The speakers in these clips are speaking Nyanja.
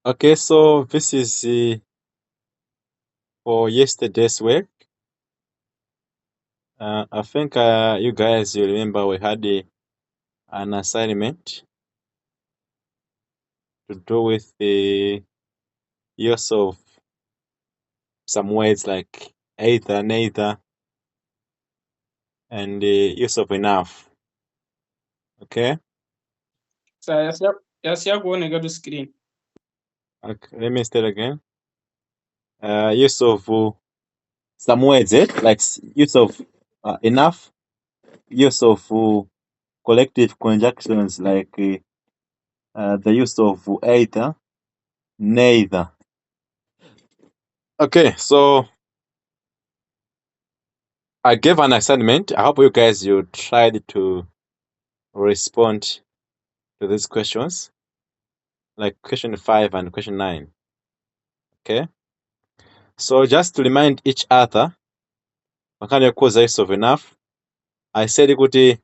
Okay, so this is for yesterday's work. I think you guys, you remember we had an assignment to do with the use of some words like either, neither, and the use of enough. Okay? So yasiyakuone to screen. Okay, let me start again. Use of some words, like use of enough, use of collective conjunctions like the use of either, neither. Okay, so I gave an assignment. I hope you guys you tried to respond to these questions, like question 5 and question 9. Okay, so just to remind each other, makanya cause use of enough. I said kuti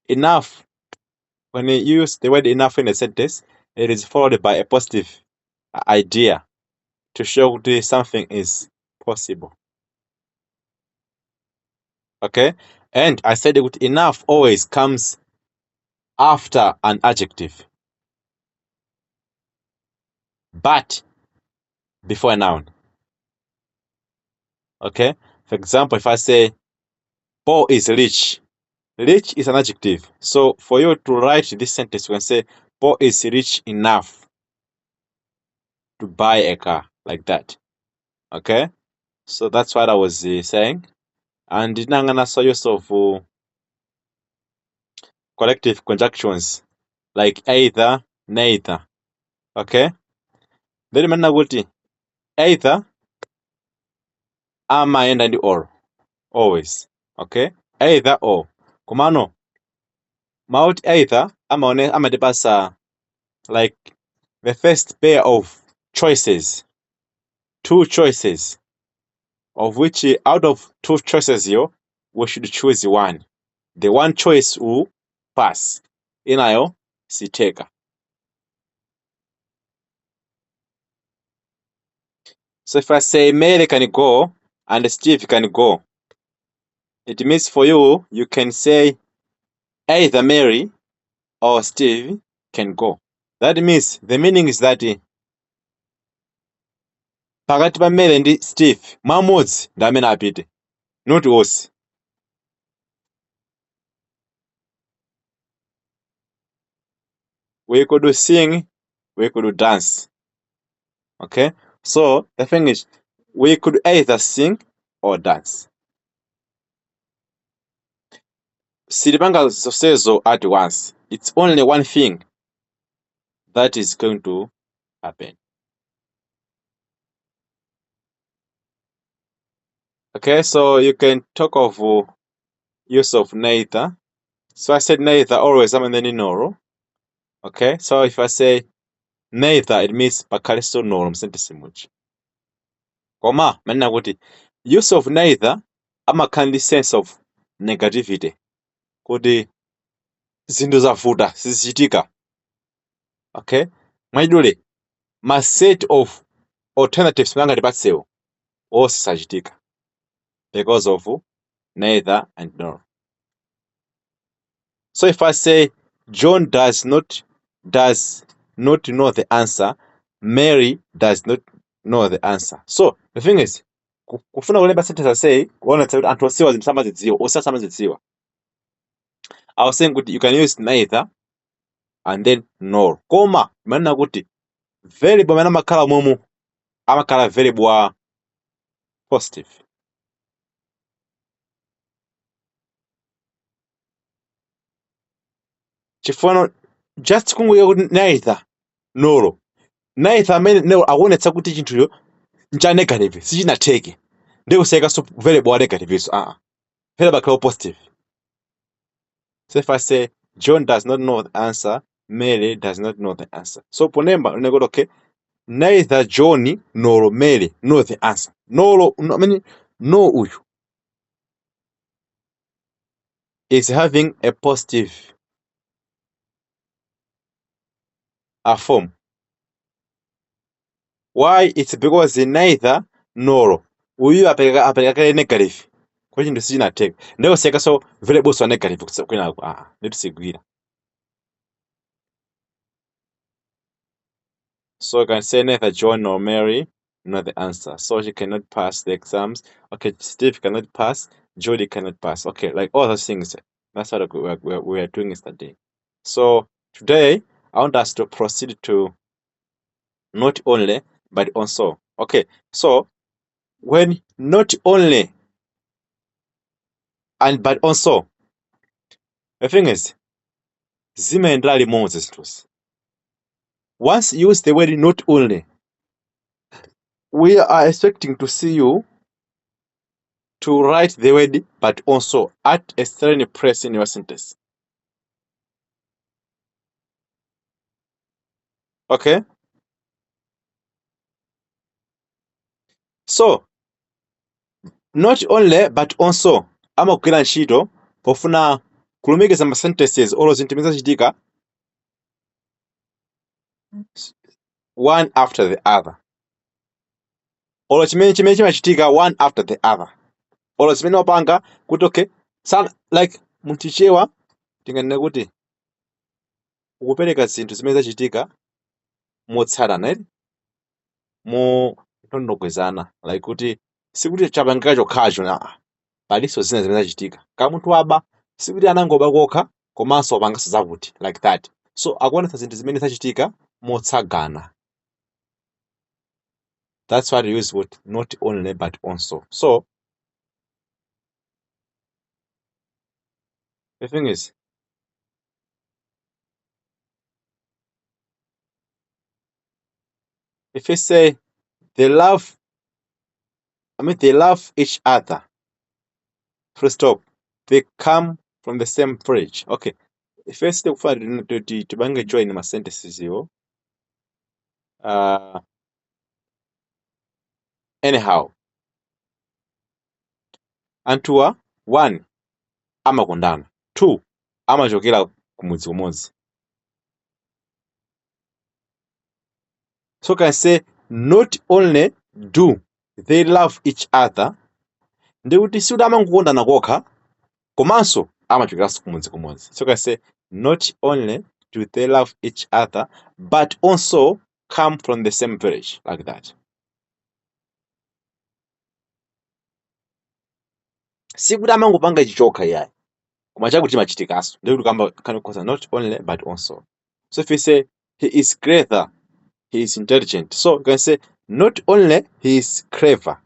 enough. When you use the word enough in a sentence, it is followed by a positive idea to show that something is possible. Okay, and I said that enough always comes after an adjective, but before a noun. Okay, for example, if I say Paul is rich, rich is an adjective. So for you to write this sentence, you can say Paul is rich enough to buy a car, like that. Okay, so that's what I was saying. And nangana so use of collective conjunctions like either, neither. Okay, then manna kuti either amaenda ndi or always. Okay, either or. Kumano mount either amatipasa like the first pair of choices, two choices, of which out of two choices here we should choose one. The one choice will pass. Inayo siteka. So if I say Mary can go and Steve can go, it means for you, you can say either Mary or Steve can go. That means the meaning is that pakati pa Mary and Steve, mmodzi ndi amene apite, not onse. We could sing, we could dance. Okay? So the thing is, we could either sing or dance. Silipanga zonsezo at once. It's only one thing that is going to happen. Okay, so you can talk of use of neither. So I said neither always, I'm in the noro. Okay, so if I say neither, it means pakaliso noro msentence much. Koma, manena kuti use of neither amakhala sense of negativity. Kuti zinthu zavuta sizichitika. Okay, mwaidule ma set of alternatives mangatipatseo onse sachitika because of neither and nor. So if I say John does not know the answer, Mary does not know the answer. So the thing is, kufuna kulemba sentence say kuona kuti anthu onsewa zinthu samazidziwa onse samazidziwa. I was saying kuti you can use neither and then nor. Koma manena kuti variable amene amakhala momwe amakhala variable wa positive. Chifukwa just kungoya kuti neither nor. Neither amene nor akuonetsa kuti chinthucho ncha negative sichinatheke. Ndikuseka so variable wa negative so variable akhala positive. So if I say John does not know the answer, Mary does not know the answer. So ponemba unekuti okay, neither John nor Mary know the answer. No uyu is having a positive form. Why? It's because neither nor. Uyu apereka kale negative. Kwa chinthu sichinatheka. Ndipo sekaso variables wa negative kwina nditusigwira. So you can say neither John nor Mary know the answer. So she cannot pass the exams. Okay, Steve cannot pass. Jody cannot pass. Okay, like all those things. That's what we are doing yesterday. So today, I want us to proceed to not only, but also. Okay, so when not only and but also, the thing is, zimaendera limodzi zinthuzi. Once you use the word not only, we are expecting to see you to write the word but also at a certain place in your sentence. Okay? So, not only but also amagwira ntchito pofuna kulumikiza ma sentences or zinthu zimene zachitika one after the other. Or chimene chimachitika one after the other. Or chimene wapanga kuti okay, like muntichewa tinganene kuti ukupereka zinthu zimene zachitika motsatana motondokwezana, like kuti sikuti chapangika chokhacho palinso zina zimene zachitika. Ka munthu waba sikuti anangoba kokha komanso wapanganso zakuti, like that. So akuonetsa zinthu zimene zachitika motsagana. That's why we use what not only but also. So the thing is, if you say they love each other, full stop, they come from the same village. Okay, first tibange join ma sentences iwo. Anyhow, anthuwa 1 amakondana, 2 amachokera kumudzi umodzi. So can say not only do they love each other, ndikuti sikuti amangokondana kokha komanso amachokeranso kumudzi kumodzi. So can say not only do they love each other but also come from the same village, like that. Sikuti amangopanga ichi chokha iyayi koma chakuti chimachitikanso ndikuti kamba not only but also. So if you say he is clever, he is intelligent, so you can say not only he is clever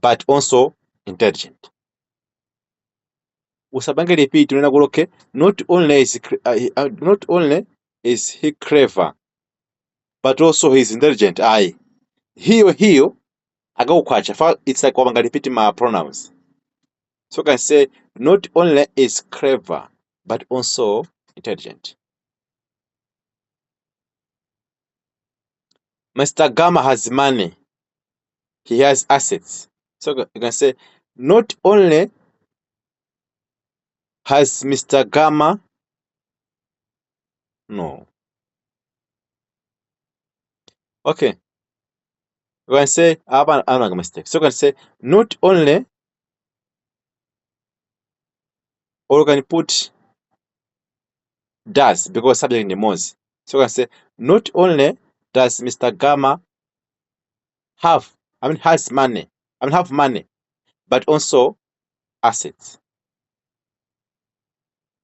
but also intelligent. Usapange repeat, unaona kuti okay, not only is he clever but also he is intelligent. Ayi, hiyo akakukwacha, it's like wapanga repeat ma pronouns. So you can say not only is clever but also intelligent. Mr. Gama has money, he has assets. So you can say not only has Mr. Gama okay, you can say I have another mistake. So you can say not only, or you can put does because subject ni mozi. So you can say not only does Mr. Gama have money, have money, but also assets.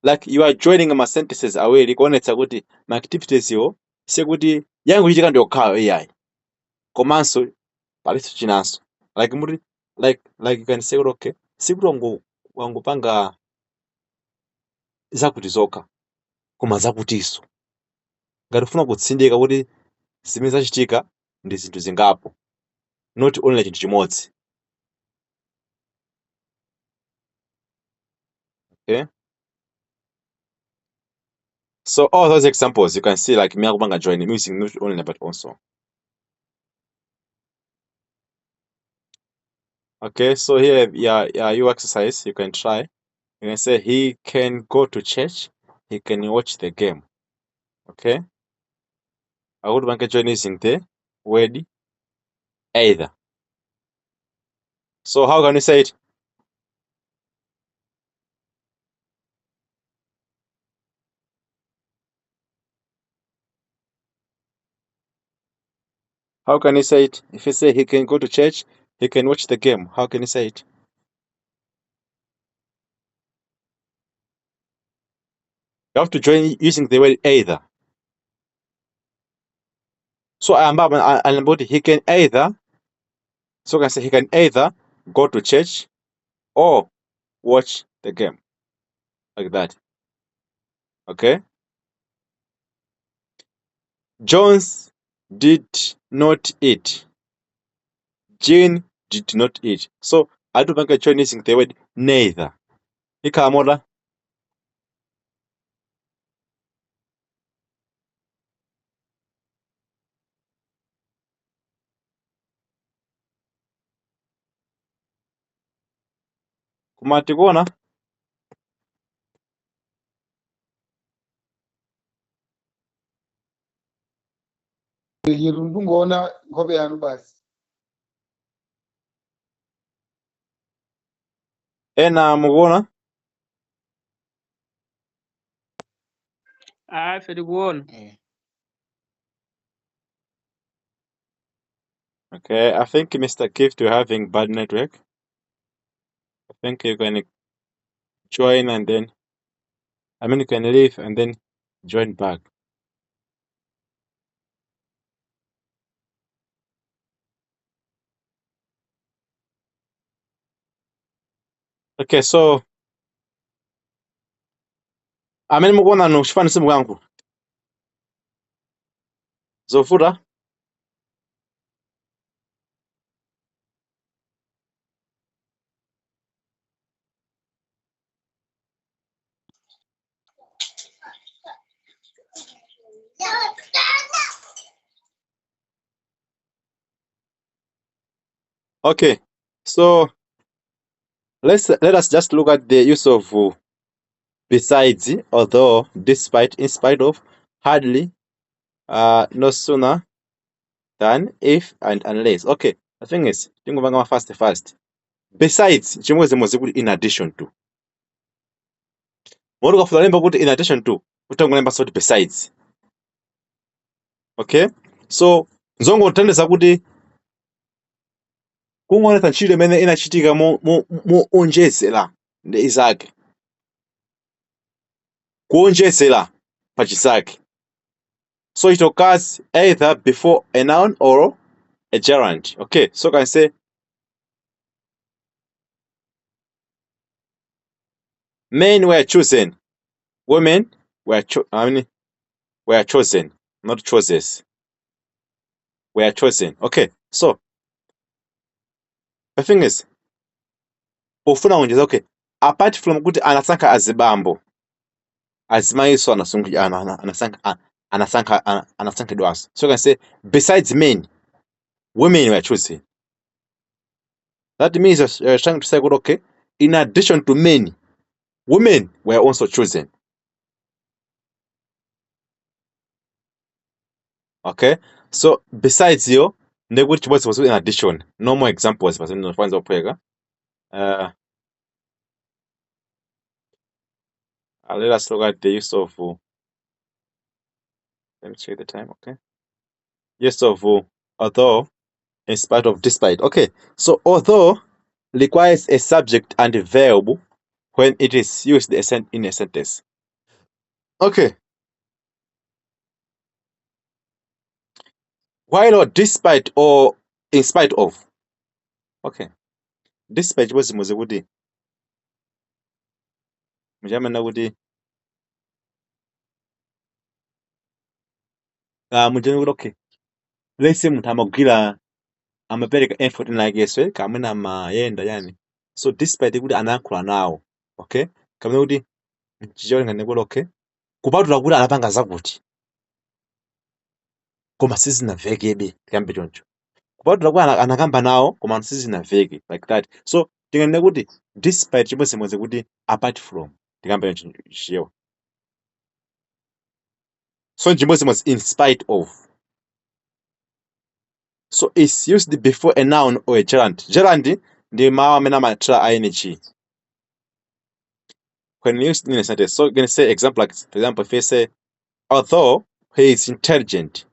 Like you are joining my sentences away kuonetsa kuti ma activities yo sekuti yangu chitika ndi okhayo iyayi komanso palinso chinanso, like muri like you can say okay, sikuti wangopanga zakuti zokha koma zakutinso, ngati ufuna kutsindika kuti zimene zachitika ndi zinthu zingapo, not only chinthu chimodzi. Okay, so all those examples you can see like me akupanga join using not only but also. Okay, so here you exercise, you can try. You can say he can go to church, he can watch the game. Okay, I would bank join using the word either. So how can you say it? How can you say it? If you say he can go to church, he can watch the game. How can you say it? You have to join using the word either. So he can either, so I can say he can either go to church or watch the game. Like that. Okay? Jones did not eat. Jane did not eat. So I do think I join using the word neither. Ikamola. Kumati kuona? Ndingoona nkhope yanu basi. Ena mukuona? Feri kuona. Okay, I think Mr. Gift, you're having bad network. I think you can join and then, you can leave and then join back. Okay, so amene mukuona no chifanisi mwangu. Zofuta? Okay, so let us just look at the use of besides, although, despite, in spite of, hardly, no sooner than, if, and unless. Okay, the thing is, first. Besides, chimwe in addition to. Moruka funalemba kuti in addition to, utangolemba soti besides. Okay, so nzongo utandeza kuti kungoonetsa ntchito imene inachitika moonjezera ndi izake. Kuonjezera pa chisake. So it occurs either before a noun or a gerund. Okay, so can I say men were chosen, women were chosen, not choices. Were chosen. Okay, so the thing is, ufuna unjeza, okay, apart from kuti anasankha azibambo, azimaiso anasankhidwaso. So you can say, besides men, women were chosen. That means you're trying to say, okay, in addition to men, women were also chosen. Okay, so besides you, which was in addition. No more examples. Let us look at the use of. Let me check the time. Okay, use of although, in spite of, despite. Okay, so although requires a subject and a verb when it is used in a sentence. Okay. While or despite or in spite of. Okay. Despite was muzikudi. Mujamana kuti mujamana okay. Let's say munthu amagwira amapereka effort nageswe kamwina amayenda yani. So despite kuti anayankhula nawo. Okay? Kamene kuti chichonekane kuti okay. Kupatula kuti anapanga zakuti. Koma sizinavekebe kambe choncho. Kupatula kuti anakamba nawo koma sizinaveke like that. So tinganene kuti despite chimwe kuti apart from tikambe chiyo. So chimwe in spite of. So it's used before a noun or a gerund. Gerund ndi mawu amene amatha ing. When used in a sentence, so you can say example, like for example, if you say, although he is intelligent,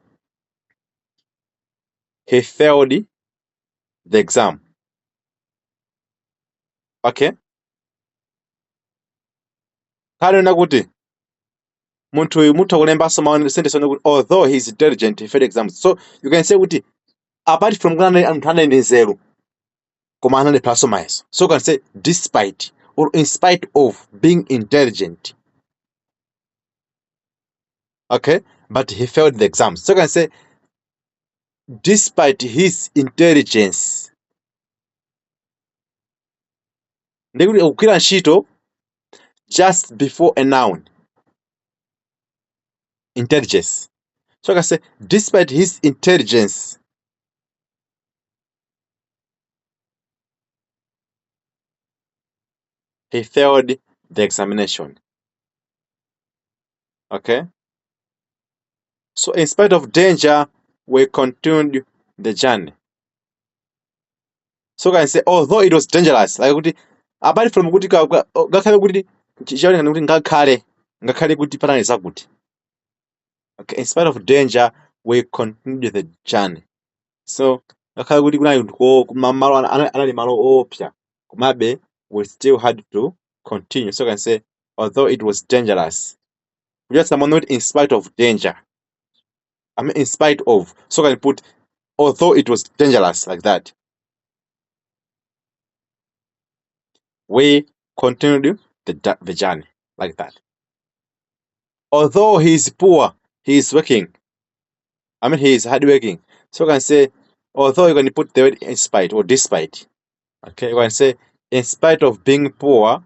he failed the exam. Okay? Kale kuti munthu uyu mutha kulembanso mawu sentence kuti although he is intelligent, he failed the exam. So you can say kuti apart from kuti anthu anali nzeru koma analephera mayeso. So you can say despite or in spite of being intelligent. Okay? But he failed the exam. So you can say despite his intelligence. Ndikuti ukugwira ntchito just before a noun. Intelligence. So I can say despite his intelligence. He failed the examination. Okay? So in spite of danger, we continued the journey. So I can say although it was dangerous, like kuti apart from kuti ngakhale kuti chichaonekana kuti ngakhale kuti panali zakuti. Okay, in spite of danger, we continued the journey. So ngakhale kuti kunali malo anali malo opsa, komabe we still had to continue. So I can say although it was dangerous. We just not in spite of danger. I mean in spite of. So I can put although it was dangerous like that. We continued the journey like that. Although he is poor, he is working. I mean he is hardworking. So you can say although you're going to put the word in spite or despite. Okay, you can say in spite of being poor,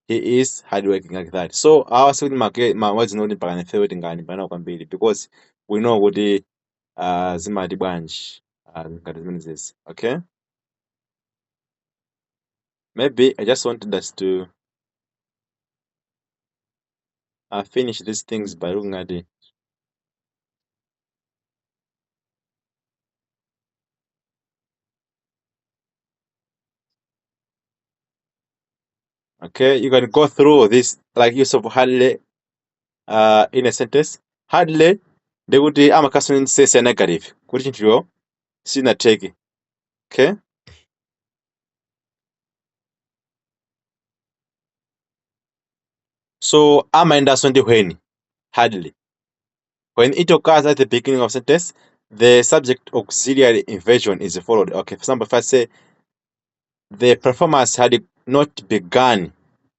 he is hardworking like that. So our second words not in favorite ngani bana kwambiri because we know kuti zimati bwanji ngati zimene zizi. Okay? Maybe I just wanted us to finish these things by looking at it. Okay, you can go through this like use of hardly in a sentence. Hardly they would amakasoni say negative. Kuti chinthuyo sinateke. Okay? So amaendaso ndi when hardly. When it occurs at the beginning of sentence, the subject auxiliary inversion is followed. Okay, for example, if I say the performance had not begun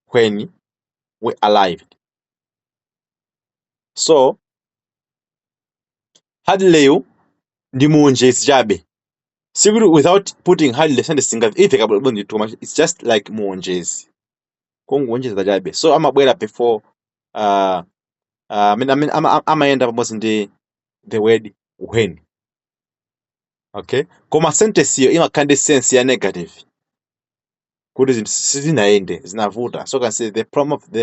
when we arrived. So hardly ndi muonjezi chabe. Sikuti without putting hardly sentence singaifike kabla too much. It's just like muonjezi. Kungonjeza chabe. So amabwera before amaenda pamodzi ndi the word when. Okay? Koma sentence iyo imakhala ndi sense ya negative. Kuti zinthu sizinaende zinavuta. So can say the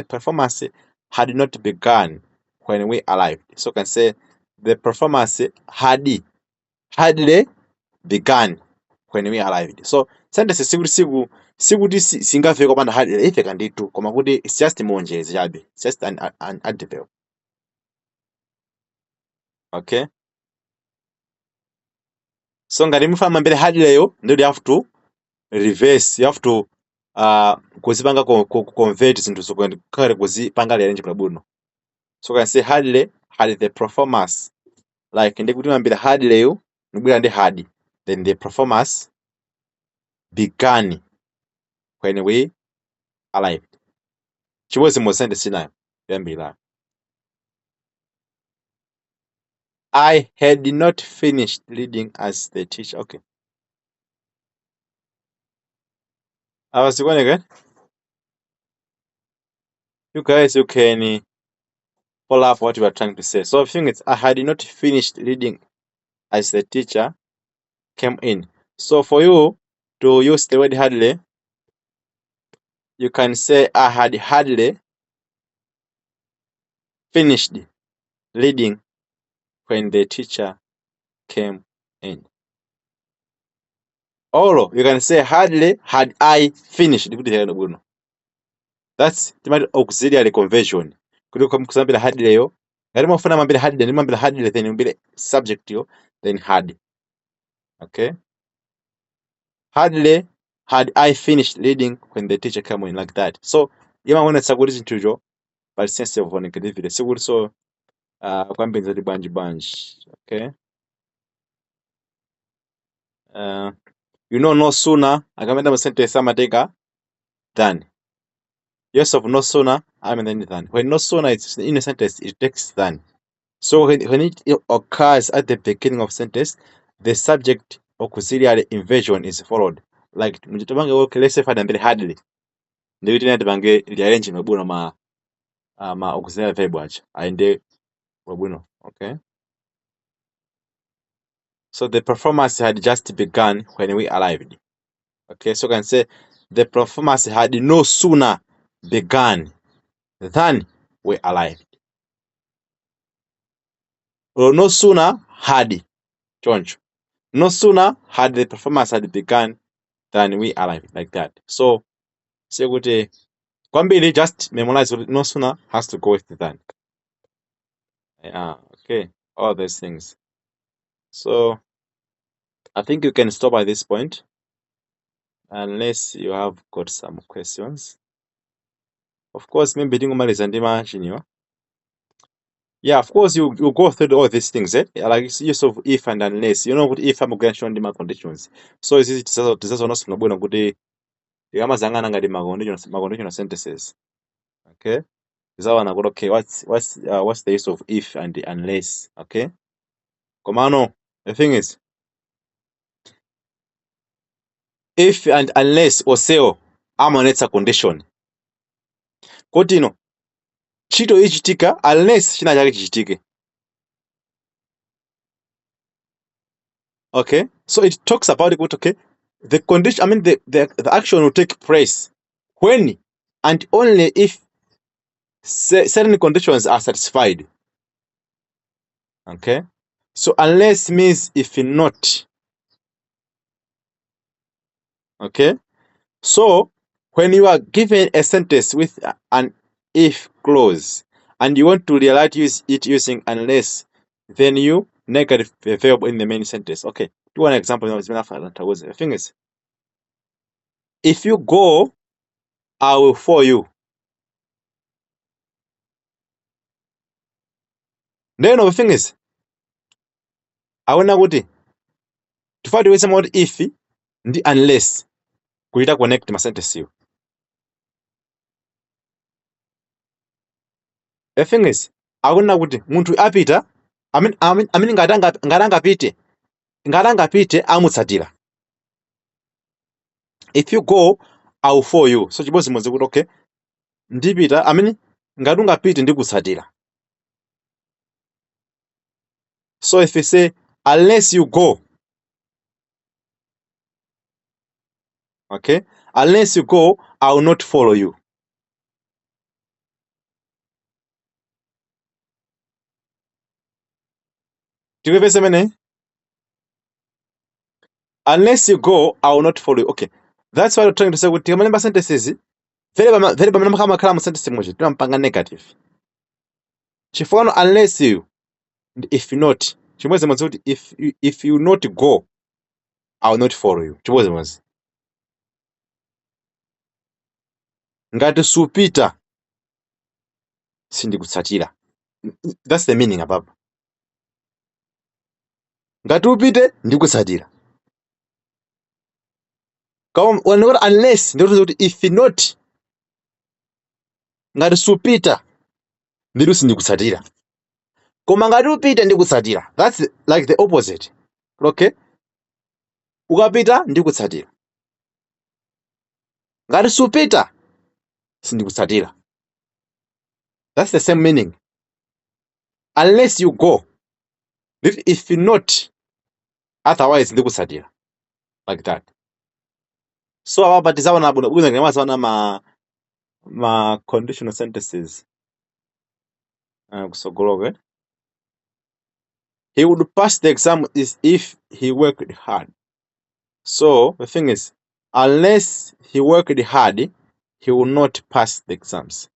performance had not begun when we arrived. So can say the performance hardly begun when we arrived. So sentence sikuti singafike kopanda hardly ifika ndithu koma kuti it's just muonjezi chabe. It's just an adverb. Okay? So ngati mufama mbere hardly yo you have to reverse, you have to kuzipanga convert zinthu zokukhala kuzipanga arrange bwino. So can say hardly had the performance like ndikuti mambira hardly yo ndibwera ndi had, then the performance began when we arrived. Chimodzi mu sentence nayo yambira. I had not finished reading as the teacher. Okay. I was going again. You guys, you can follow up what you are trying to say. So the thing is, I had not finished reading as the teacher came in. So for you to use the word hardly, you can say I had hardly finished reading when the teacher came in. Or you can say hardly had I finished. That's the auxiliary conversion. Kuliko kusambira hardly yo. Ngati mufuna mambira hardly ndi mambira hardly then mbire subject yo then had. Okay? Hardly had I finished reading when the teacher came in, like that. So imaonetsa kuti chinthucho pali sense of negativity. Sikuti so kwambinza ti bwanji. Okay? You know no sooner akamenda mu sentence amateka than. Use of no sooner than. When no sooner it's in a sentence, it takes than. So when it occurs at the beginning of sentence, the subject auxiliary inversion is followed. Like okay, let's say hardly. Ndikuti nati pange rearrange mabwino ma auxiliary verb acha aende mabwino. Okay. So the performance had just begun when we arrived. Okay, so you can say the performance had no sooner begun than we arrived. Or no sooner had choncho. No sooner had the performance had begun than we arrived, like that. So say kuti kwambiri just memorize no sooner has to go with the than. Yeah, okay, all those things. So I think you can stop at this point unless you have got some questions. Of course, maybe ndingomaliza ndi machiniwa. Yeah, of course you go through all these things, like use of if and unless. You know, if I'm going to show my conditions. So is it not bwino kuti tikamazangana ngati conditional sentences. Okay, zawana kuti okay, what's the use of if and unless? Okay, komano the thing is, if and unless oseo amaonetsa condition kuti ino ntchito ichitika unless china chake chichitike. Okay, so it talks about it. Okay, the condition, I mean the action will take place when and only if certain conditions are satisfied. Okay, so unless means if not. Okay, so when you are given a sentence with an if clause and you want to realize it using unless, then you negative the verb in the main sentence. Okay, do an example. The thing is, if you go, I will follow you. Then the thing is, awona kuti tifati wese moti if ndi unless kuita connect ma sentence yo. The thing is, awona kuti munthu apita, amene ngati amutsatira. If you go, I will follow you. So chimodzimodzi kuti okay, ndipita, ngati ungapite ndikutsatira. So if you say unless you go, okay, unless you go, I will not follow you. Tikupeza mene? Unless you go, I will not follow you. Okay, that's why we're trying to say kuti kamalemba sentences very pamene makhala mu sentence imodzi timampanga negative. Chifukwa unless you, if not, chimodzimodzi kuti if you not go, I will not follow you. Chimodzimodzi. Ngati supita sindikutsatira. That's the meaning above. Ngati upite ndikutsatira. Kama unless ndikuti kuti if not, ngati supita ndiru sindikutsatira. Koma ngati upite ndikutsatira. That's like the opposite. Okay? Ukapita ndikutsatira. Ngati supita sindikutsatira. That's the same meaning. Unless you go. If not, otherwise ndikutsatira. Like that. So ababatizawana bwino ngemazawana ma conditional sentences. Kusogoloke. He would pass the exam if he worked hard. So the thing is, unless he worked hard, he will not pass the exams.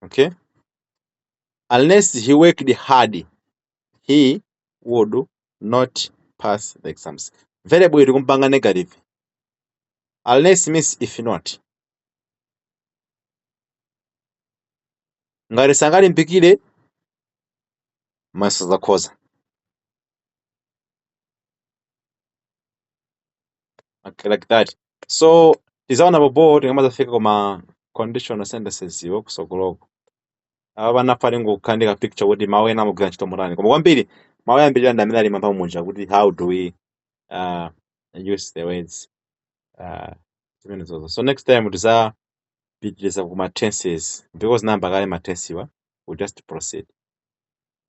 Okay? Unless he worked hard, he would not pass the exams. Variable iri kumpanga negative. Unless means if not. Ngati sangalimbikire masaza khoza. Okay, like that. So tizaona bobo tingamaza fika koma conditional sentences iwo kusogoloko. Aba banafali ngokhandika picture kuti mawu ena amagwira ntchito motani. Koma kwambiri mawu ambiri andamene ali mapha munja kuti how do we use the words zimene zozo. So next time tizapitiriza kuma tenses because namba kale ma tense we'll just proceed.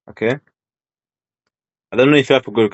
Okay? I don't know if you have to go